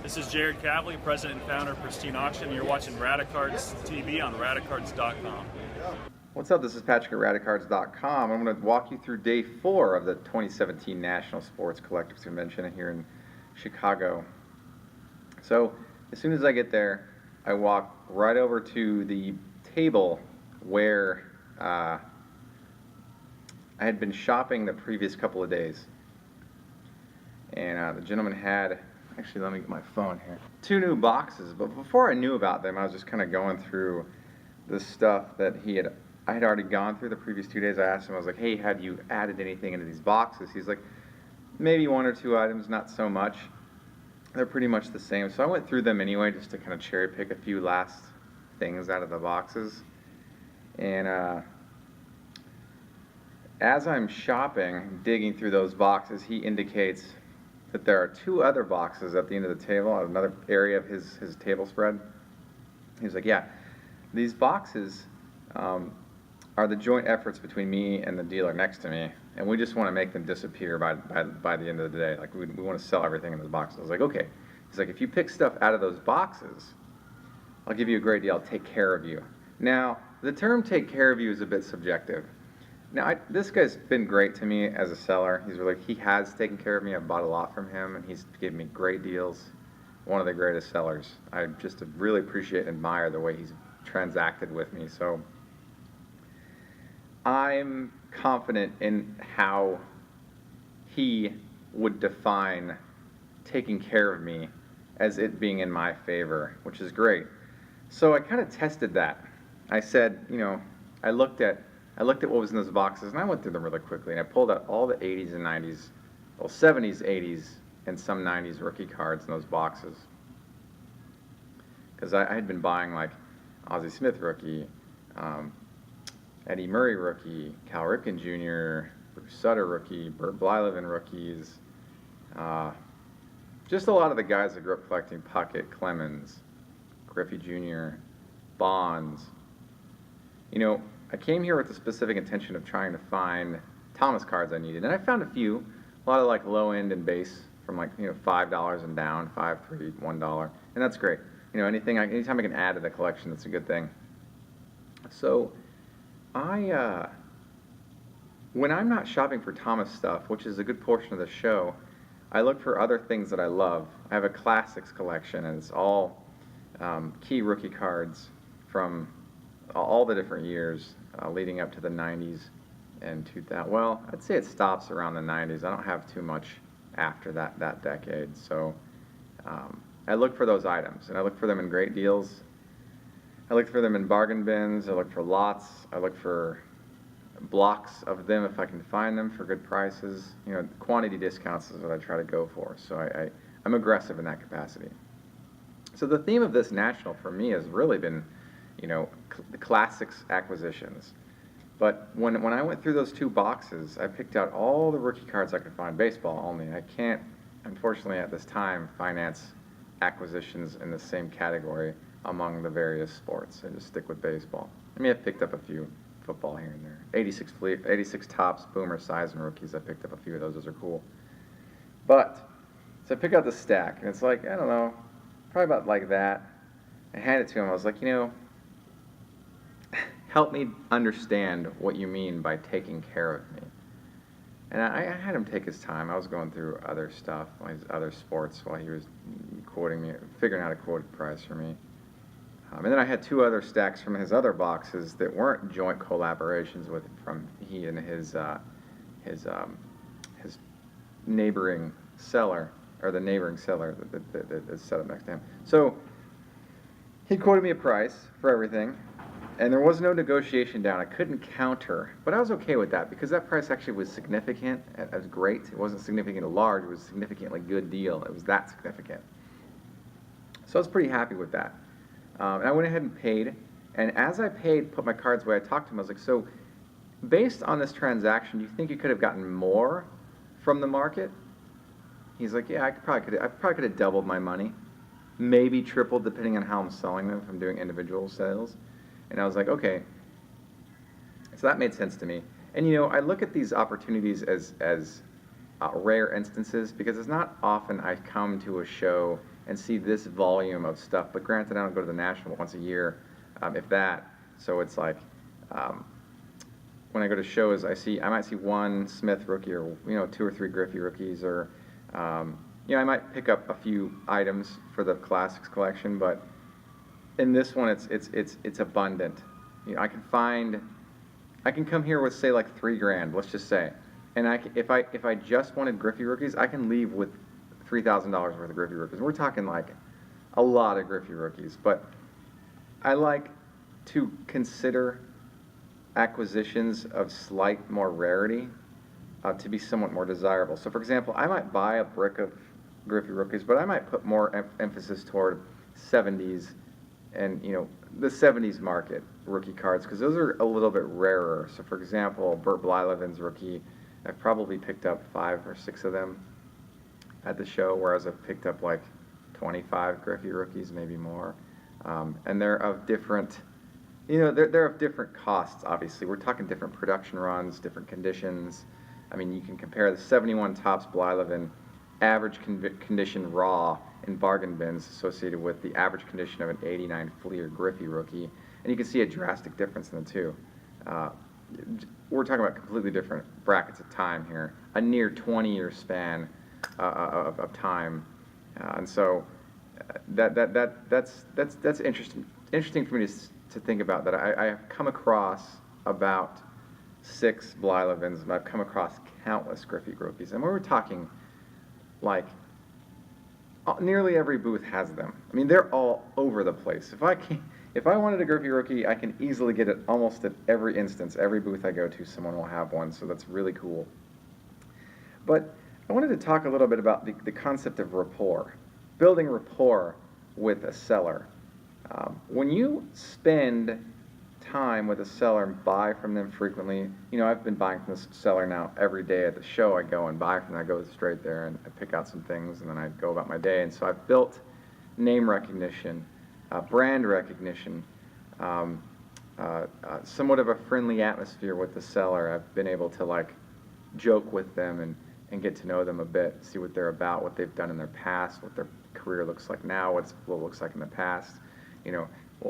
This is Jared Cavley, President and Founder of Pristine Auction. You're watching Radicards TV on Radicards.com. What's up? This is Patrick at Radicards.com. I'm going to walk you through day 4 of the 2017 National Sports Collectors Convention here in Chicago. So as soon as I get there, I walk right over to the table where I had been shopping the previous couple of days. And the gentleman had, actually let me get my phone here, 2 new boxes. But before I knew about them, I was just kind of going through the stuff that I had already gone through the previous 2 days. I asked him, I was like, hey, have you added anything into these boxes? He's like, maybe 1 or 2 items, not so much. They're pretty much the same. So I went through them anyway just to kind of cherry pick a few last things out of the boxes. And as I'm shopping, digging through those boxes, he indicates that there are 2 other boxes at the end of the table, another area of his table spread. He's like, yeah, these boxes are the joint efforts between me and the dealer next to me, and we just want to make them disappear by the end of the day. Like, we want to sell everything in those boxes. I was like, okay. He's like, if you pick stuff out of those boxes, I'll give you a great deal. I'll take care of you. Now, the term take care of you is a bit subjective. Now, this guy's been great to me as a seller. He has taken care of me. I've bought a lot from him, and he's given me great deals. One of the greatest sellers. I just really appreciate and admire the way he's transacted with me. So I'm confident in how he would define taking care of me as it being in my favor, which is great. So I kind of tested that. I said, you know, I looked at what was in those boxes, and I went through them really quickly, and I pulled out all the 80s and 90s, well, 70s, 80s, and some 90s rookie cards in those boxes. Because I had been buying, like, Ozzie Smith rookie, Eddie Murray rookie, Cal Ripken Jr., Bruce Sutter rookie, Bert Blyleven rookies, just a lot of the guys I grew up collecting, Puckett, Clemens, Griffey Jr., Bonds. You know, I came here with the specific intention of trying to find Thomas cards I needed, and I found a few, a lot of like low end and base from like, you know, $5 and down, $5, $3, $1, and that's great. You know, anytime I can add to the collection, that's a good thing. So when I'm not shopping for Thomas stuff, which is a good portion of the show, I look for other things that I love. I have a classics collection, and it's all key rookie cards from all the different years leading up to the 90s and 2000. Well, I'd say it stops around the 90s. I don't have too much after that decade. So I look for those items, and I look for them in great deals. I look for them in bargain bins. I look for lots. I look for blocks of them if I can find them for good prices. You know, quantity discounts is what I try to go for. So I'm aggressive in that capacity. So the theme of this national for me has really been, you know, the classics acquisitions. But when I went through those 2 boxes, I picked out all the rookie cards I could find, baseball only. I can't, unfortunately at this time, finance acquisitions in the same category among the various sports. I just stick with baseball. I mean, I've picked up a few football here and there. 86 Topps, Boomer, Size, and rookies. I picked up a few of those. Those are cool. But, so I pick out the stack, and it's like, I don't know, probably about like that. I hand it to him. I was like, you know, help me understand what you mean by taking care of me. And I had him take his time. I was going through other stuff, other sports, while he was quoting me, figuring out a quoted price for me. And then I had 2 other stacks from his other boxes that weren't joint collaborations from he and his neighboring seller, or the neighboring seller that's set up next to him. So he quoted me a price for everything, and there was no negotiation down. I couldn't counter, but I was okay with that because that price actually was significant. It was great. It wasn't significantly large. It was a significantly good deal. It was that significant. So I was pretty happy with that. And I went ahead and paid, and as I paid, put my cards away, I talked to him. I was like, so based on this transaction, do you think you could have gotten more from the market? He's like, yeah, I probably could have doubled my money, maybe tripled depending on how I'm selling them if I'm doing individual sales. And I was like, okay. So that made sense to me. And you know, I look at these opportunities as rare instances because it's not often I come to a show and see this volume of stuff. But granted, I don't go to the National once a year, if that. So it's like, when I go to shows, I might see one Smith rookie, or 2 or 3 Griffey rookies, or I might pick up a few items for the classics collection. But in this one, it's abundant. I can come here with, say, like $3,000, let's just say, and if I just wanted Griffey rookies, I can leave with $3,000 worth of Griffey rookies. We're talking like a lot of Griffey rookies, but I like to consider acquisitions of slight more rarity to be somewhat more desirable. So, for example, I might buy a brick of Griffey rookies, but I might put more emphasis toward 70s and the 70s market rookie cards, because those are a little bit rarer. So, for example, Burt Blyleven's rookie, I've probably picked up 5 or 6 of them at the show, whereas I've picked up like 25 Griffey rookies, maybe more. And they're of different, they're of different costs, obviously. We're talking different production runs, different conditions. I mean, you can compare the 71 Topps Blyleven average condition raw in bargain bins associated with the average condition of an 89 Fleer Griffey rookie, and you can see a drastic difference in the two. We're talking about completely different brackets of time here, a near 20-year span of time, and so that's interesting for me to think about. That I have come across about 6 Blylevens, and I've come across countless Griffey rookies, and we were talking like nearly every booth has them. I mean, they're all over the place. If I wanted a Griffey rookie, I can easily get it almost at every instance. Every booth I go to, someone will have one, so that's really cool. But I wanted to talk a little bit about the concept of rapport, building rapport with a seller. When you spend time with a seller and buy from them frequently, I've been buying from this seller now every day at the show. I go and buy from them. I go straight there and I pick out some things, and then I go about my day. And so I've built name recognition, brand recognition, somewhat of a friendly atmosphere with the seller. I've been able to joke with them and get to know them a bit, see what they're about, what they've done in their past, what their career looks like now, what it looks like in the past,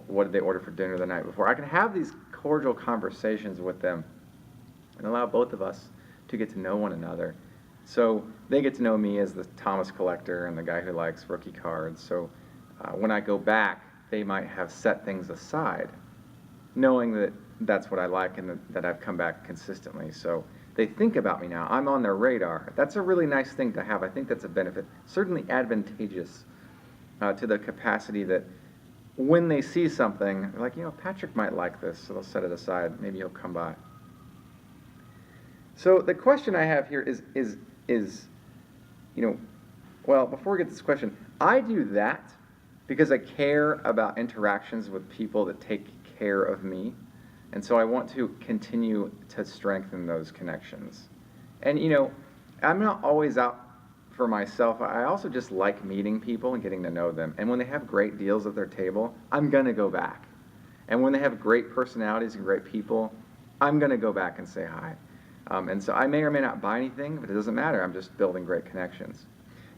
what did they order for dinner the night before. I can have these cordial conversations with them and allow both of us to get to know one another. So they get to know me as the Thomas collector and the guy who likes rookie cards. So when I go back, they might have set things aside, knowing that that's what I like and that I've come back consistently. So they think about me now. I'm on their radar. That's a really nice thing to have. I think that's a benefit, certainly advantageous to the capacity that when they see something, they're like, Patrick might like this, so they'll set it aside. Maybe he'll come by. So the question I have here is well, before we get to this question, I do that because I care about interactions with people that take care of me. And so I want to continue to strengthen those connections. And, I'm not always out for myself. I also just like meeting people and getting to know them. And when they have great deals at their table, I'm going to go back. And when they have great personalities and great people, I'm going to go back and say hi. And so I may or may not buy anything, but it doesn't matter. I'm just building great connections.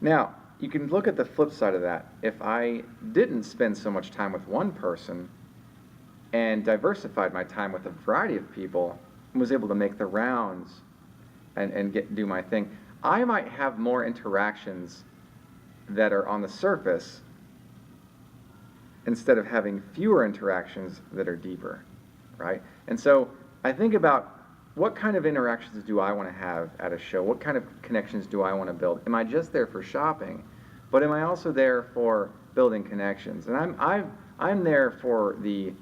Now, you can look at the flip side of that. If I didn't spend so much time with one person and diversified my time with a variety of people, and was able to make the rounds and do my thing, I might have more interactions that are on the surface instead of having fewer interactions that are deeper, right? And so I think about what kind of interactions do I want to have at a show? What kind of connections do I want to build? Am I just there for shopping, but am I also there for building connections? And I'm there for the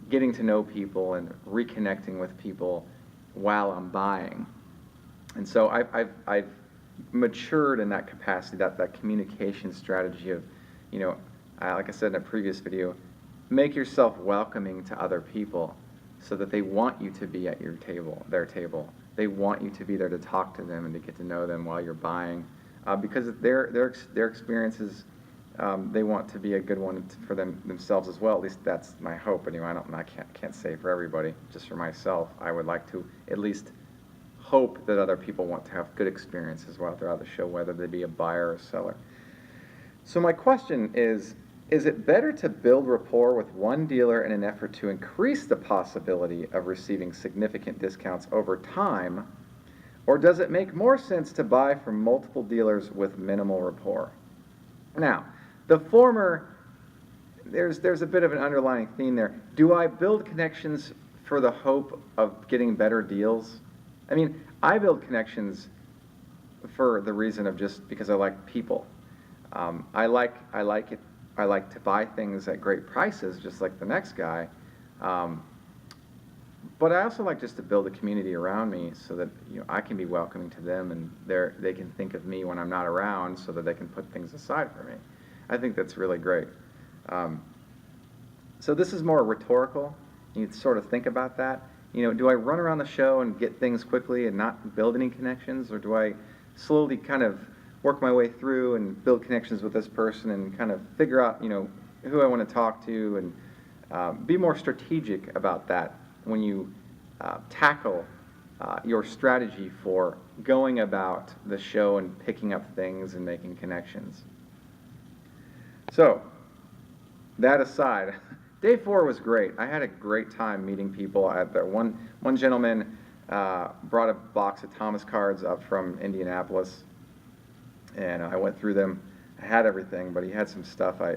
getting to know people and reconnecting with people while I'm buying. And so I've matured in that capacity, that communication strategy of, like I said in a previous video, make yourself welcoming to other people so that they want you to be at their table. They want you to be there to talk to them and to get to know them while you're buying, because their experiences, they want to be a good one for themselves as well. At least that's my hope. Anyway, I can't say for everybody. Just for myself, I would like to at least hope that other people want to have good experiences while they're at the show, whether they be a buyer or a seller. So my question is it better to build rapport with one dealer in an effort to increase the possibility of receiving significant discounts over time, or does it make more sense to buy from multiple dealers with minimal rapport? Now, the former, there's a bit of an underlying theme there. Do I build connections for the hope of getting better deals? I mean, I build connections for the reason of just because I like people. I like it. I like to buy things at great prices, just like the next guy. But I also like just to build a community around me so that I can be welcoming to them, and they can think of me when I'm not around, so that they can put things aside for me. I think that's really great. So this is more rhetorical. You sort of think about that. Do I run around the show and get things quickly and not build any connections, or do I slowly kind of work my way through and build connections with this person and kind of figure out, who I want to talk to, and be more strategic about that when you tackle your strategy for going about the show and picking up things and making connections. So, that aside, day 4 was great. I had a great time meeting people. I had one gentleman brought a box of Thomas cards up from Indianapolis, and I went through them. I had everything, but he had some stuff I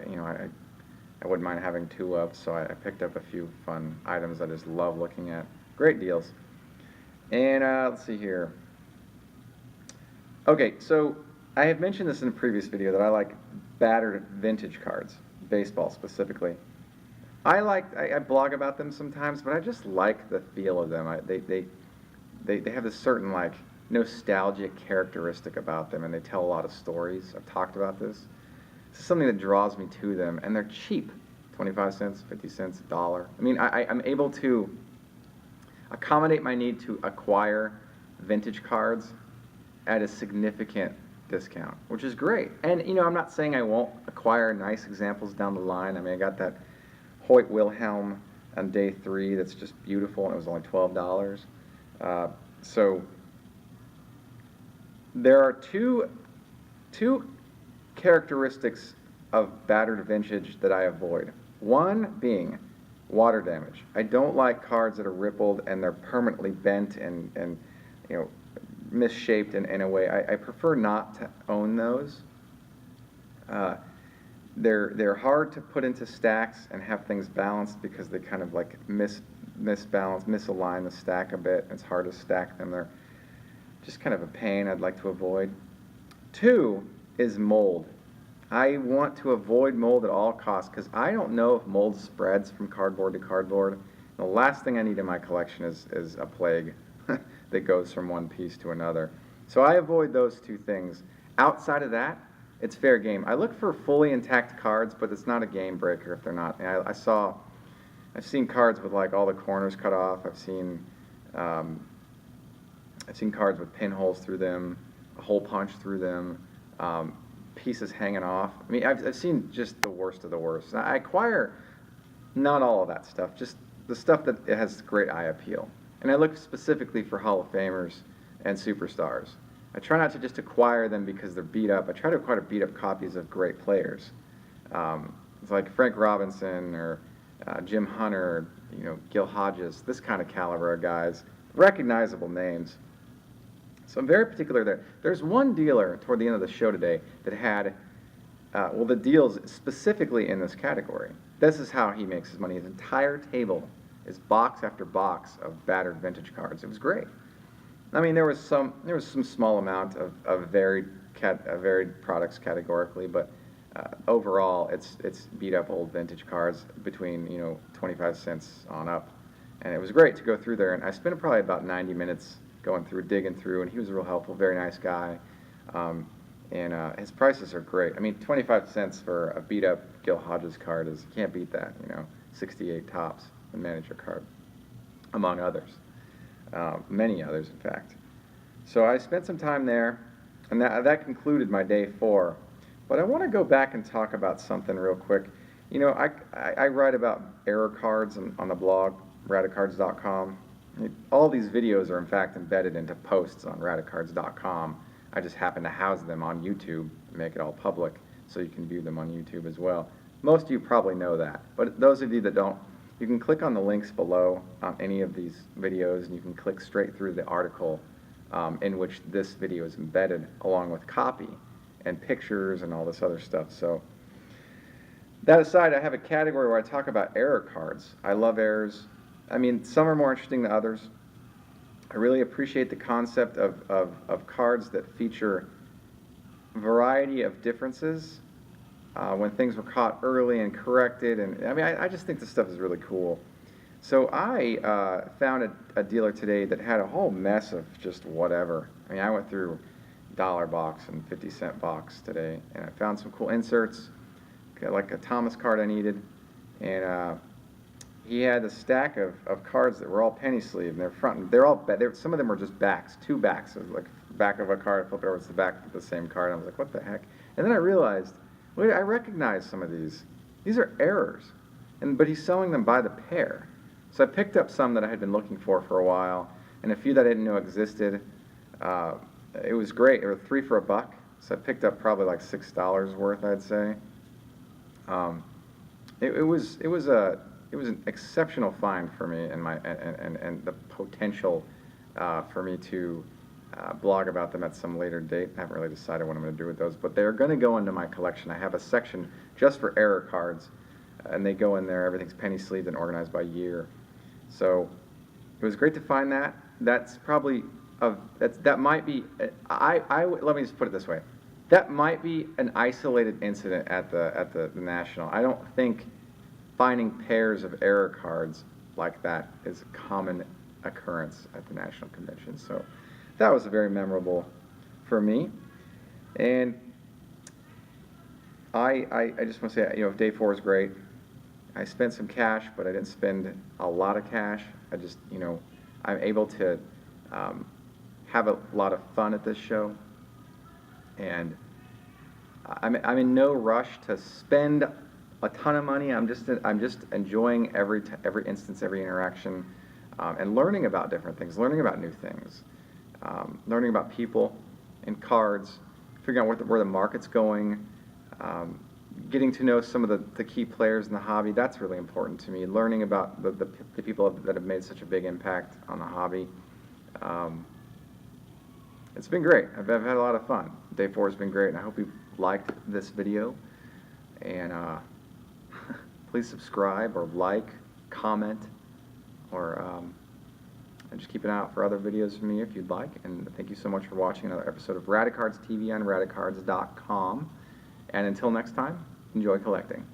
wouldn't mind having 2 of, so I picked up a few fun items I just love looking at. Great deals. And let's see here. Okay, so I have mentioned this in a previous video that I like battered vintage cards, baseball specifically. I blog about them sometimes, but I just like the feel of them. They have this certain nostalgic characteristic about them, and they tell a lot of stories. I've talked about this. This is something that draws me to them, and they're cheap, 25 cents, 50 cents, $1. I mean, I'm able to accommodate my need to acquire vintage cards at a significant discount, which is great. And I'm not saying I won't acquire nice examples down the line. I mean, I got that Hoyt Wilhelm on day 3 that's just beautiful, and it was only $12. So there are two characteristics of battered vintage that I avoid. One being water damage. I don't like cards that are rippled and they're permanently bent and misshaped in a way. I prefer not to own those. They're hard to put into stacks and have things balanced because they kind of misalign the stack a bit. It's hard to stack them. They're just kind of a pain I'd like to avoid. 2 is mold. I want to avoid mold at all costs because I don't know if mold spreads from cardboard to cardboard. The last thing I need in my collection is a plague that goes from one piece to another. So I avoid those 2 things. Outside of that, it's fair game. I look for fully intact cards, but it's not a game breaker if they're not. I've seen cards with all the corners cut off. I've seen cards with pinholes through them, a hole punch through them, pieces hanging off. I mean, I've seen just the worst of the worst. I acquire not all of that stuff, just the stuff that it has great eye appeal. And I look specifically for Hall of Famers and superstars. I try not to just acquire them because they're beat up. I try to acquire beat up copies of great players. It's like Frank Robinson or Jim Hunter, Gil Hodges, this kind of caliber of guys, recognizable names. So I'm very particular there. There's one dealer toward the end of the show today that had, the deals specifically in this category. This is how he makes his money. His entire table is box after box of battered vintage cards. It was great. I mean, there was some small amount of varied products categorically, but overall, it's beat up old vintage cards between 25 cents on up, and it was great to go through there. And I spent probably about 90 minutes going through, digging through, and he was real helpful, very nice guy, and his prices are great. I mean, 25 cents for a beat up Gil Hodges card you can't beat that. 68 tops, a manager card, among others. Many others, in fact. So I spent some time there, and that concluded my day 4. But I want to go back and talk about something real quick. I write about error cards on the blog, Radicards.com. All these videos are, in fact, embedded into posts on Radicards.com. I just happen to house them on YouTube and make it all public. so you can view them on YouTube as well. Most of you probably know that, but those of you that don't, you can click on the links below on any of these videos, and you can click straight through the article in which this video is embedded, along with copy and pictures and all this other stuff. So that aside, I have a category where I talk about error cards. I love errors. I mean, some are more interesting than others. I really appreciate the concept of cards that feature variety of differences when things were caught early and corrected. And I mean, I just think this stuff is really cool. So I found a dealer today that had a whole mess of just whatever. I mean, I went through dollar box and 50-cent box today, and I found some cool inserts, like a Thomas card I needed, and he had a stack of cards that were all penny sleeve, and they're front. They're all some of them were just backs, two backs, so like back of a card, flip it over, it's the back of the same card. I was like, what the heck? And then I realized, wait, I recognize some of these. These are errors, but he's selling them by the pair. So I picked up some that I had been looking for a while, and a few that I didn't know existed. It was great. It was 3 for $1, so I picked up probably like $6 worth, I'd say. It was an exceptional find for me, and the potential for me to blog about them at some later date. I haven't really decided what I'm going to do with those, but they're going to go into my collection. I have a section just for error cards, and they go in there. Everything's penny sleeved and organized by year. So it was great to find that. That's probably that might be. Let me just put it this way. That might be an isolated incident at the National. I don't think finding pairs of error cards like that is a common occurrence at the National Convention. So that was very memorable for me. And I just want to say, you know, day 4 is great. I spent some cash, but I didn't spend a lot of cash. I just, you know, I'm able to have a lot of fun at this show, and I'm in no rush to spend a ton of money. I'm just enjoying every instance, every interaction, and learning about different things, learning about new things, learning about people and cards, figuring out where the market's going. Getting to know some of the key players in the hobby, that's really important to me. Learning about the people that have made such a big impact on the hobby. It's been great. I've had a lot of fun. Day 4 has been great, and I hope you liked this video. And please subscribe or like, comment, or and just keep an eye out for other videos from me if you'd like. And thank you so much for watching another episode of Radicards TV on Radicards.com. And until next time, enjoy collecting.